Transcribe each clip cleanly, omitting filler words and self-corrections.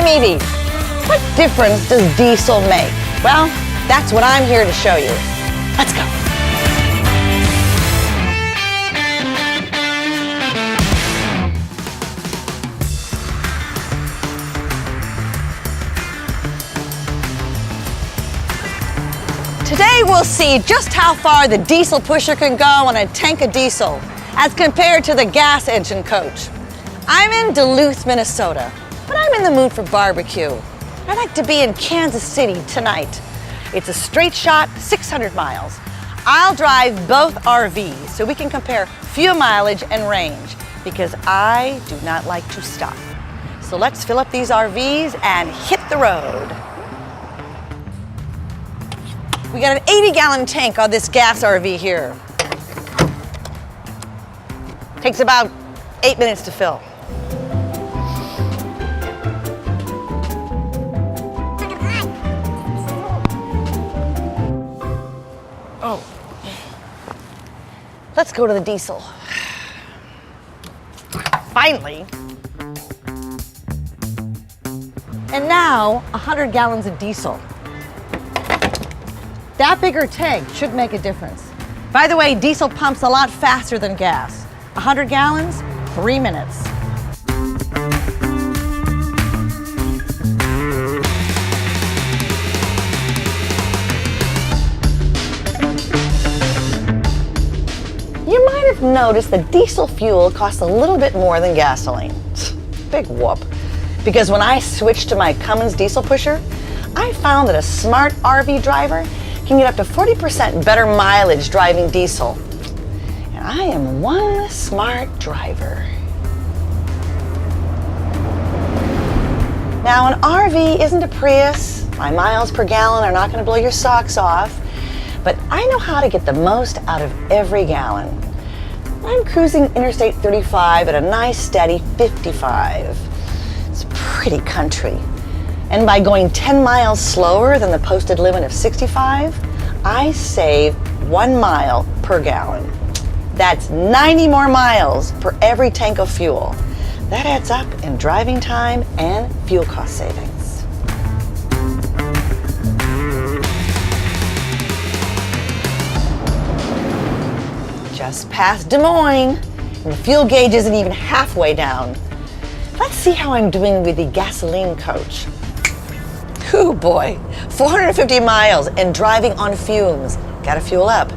Hi, Evie. What difference does diesel make? Well, that's what I'm here to show you. Let's go. Today we'll see just how far the diesel pusher can go on a tank of diesel as compared to the gas engine coach. I'm in Duluth, Minnesota, but I'm in the mood for barbecue. I'd like to be in Kansas City tonight. It's a straight shot, 600 miles. I'll drive both RVs so we can compare fuel mileage and range because I do not like to stop. So let's fill up these RVs and hit the road. We got an 80-gallon tank on this gas RV here. Takes about 8 minutes to fill. Oh. Let's go to the diesel. Finally. And now, 100 gallons of diesel. That bigger tank should make a difference. By the way, diesel pumps a lot faster than gas. 100 gallons, 3 minutes. You might have noticed that diesel fuel costs a little bit more than gasoline. Big whoop. Because when I switched to my Cummins diesel pusher, I found that a smart RV driver can get up to 40% better mileage driving diesel. And I am one smart driver. Now, an RV isn't a Prius. My miles per gallon are not going to blow your socks off. But I know how to get the most out of every gallon. I'm cruising Interstate 35 at a nice steady 55. It's pretty country. And by going 10 miles slower than the posted limit of 65, I save 1 mile per gallon. That's 90 more miles per every tank of fuel. That adds up in driving time and fuel cost savings. Just past Des Moines, and the fuel gauge isn't even halfway down. Let's see how I'm doing with the gasoline coach. Ooh boy, 450 miles and driving on fumes. Gotta fuel up.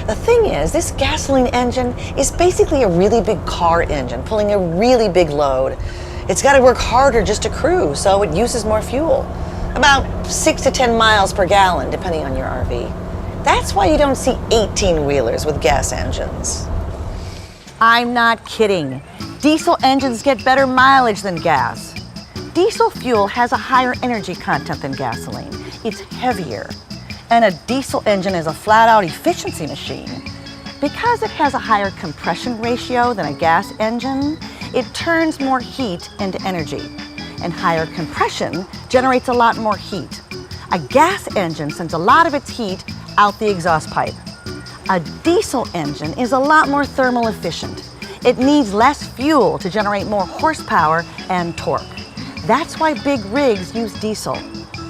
The thing is, this gasoline engine is basically a really big car engine pulling a really big load. It's gotta work harder just to cruise, so it uses more fuel. About 6 to 10 miles per gallon, depending on your RV. That's why you don't see 18-wheelers with gas engines. I'm not kidding. Diesel engines get better mileage than gas. Diesel fuel has a higher energy content than gasoline. It's heavier. And a diesel engine is a flat-out efficiency machine. Because it has a higher compression ratio than a gas engine, it turns more heat into energy. And higher compression generates a lot more heat. A gas engine sends a lot of its heat out the exhaust pipe. A diesel engine is a lot more thermal efficient. It needs less fuel to generate more horsepower and torque. That's why big rigs use diesel.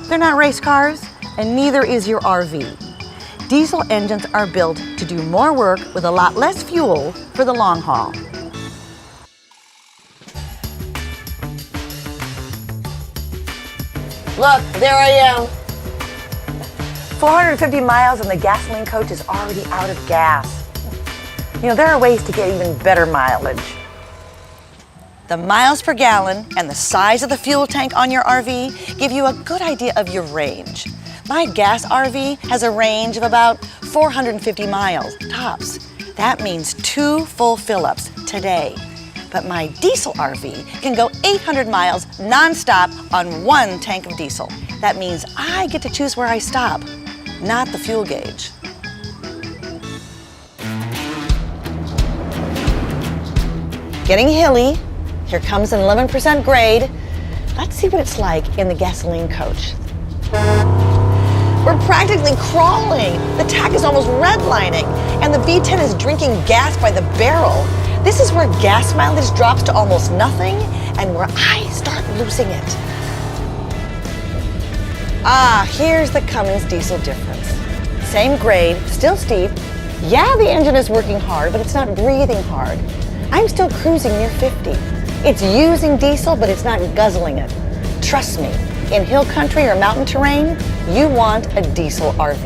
They're not race cars, and neither is your RV. Diesel engines are built to do more work with a lot less fuel for the long haul. Look, there I am. 450 miles and the gasoline coach is already out of gas. You know, there are ways to get even better mileage. The miles per gallon and the size of the fuel tank on your RV give you a good idea of your range. My gas RV has a range of about 450 miles, tops. That means 2 full fill-ups today. But my diesel RV can go 800 miles non-stop on 1 tank of diesel. That means I get to choose where I stop, not the fuel gauge. Getting hilly. Here comes an 11% grade. Let's see what it's like in the gasoline coach. We're practically crawling. The tach is almost redlining, and the V10 is drinking gas by the barrel. This is where gas mileage drops to almost nothing, and where I start losing it. Ah, here's the Cummins diesel difference. Same grade, still steep. Yeah, the engine is working hard, but it's not breathing hard. I'm still cruising near 50. It's using diesel, but it's not guzzling it. Trust me, in hill country or mountain terrain, you want a diesel RV.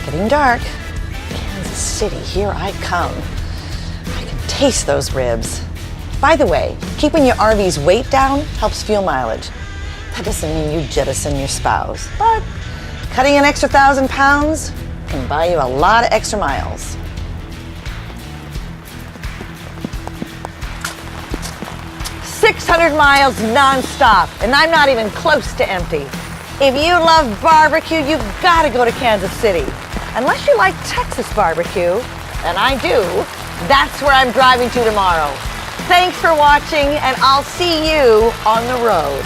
Getting dark. Kansas City, here I come. I can taste those ribs. By the way, keeping your RV's weight down helps fuel mileage. That doesn't mean you jettison your spouse, but cutting an extra 1,000 pounds can buy you a lot of extra miles. "600 miles non-stop, and I'm not even close to empty. If you love barbecue, you've got to go to Kansas City. Unless you like Texas barbecue, and I do, that's where I'm driving to tomorrow. Thanks for watching, and I'll see you on the road."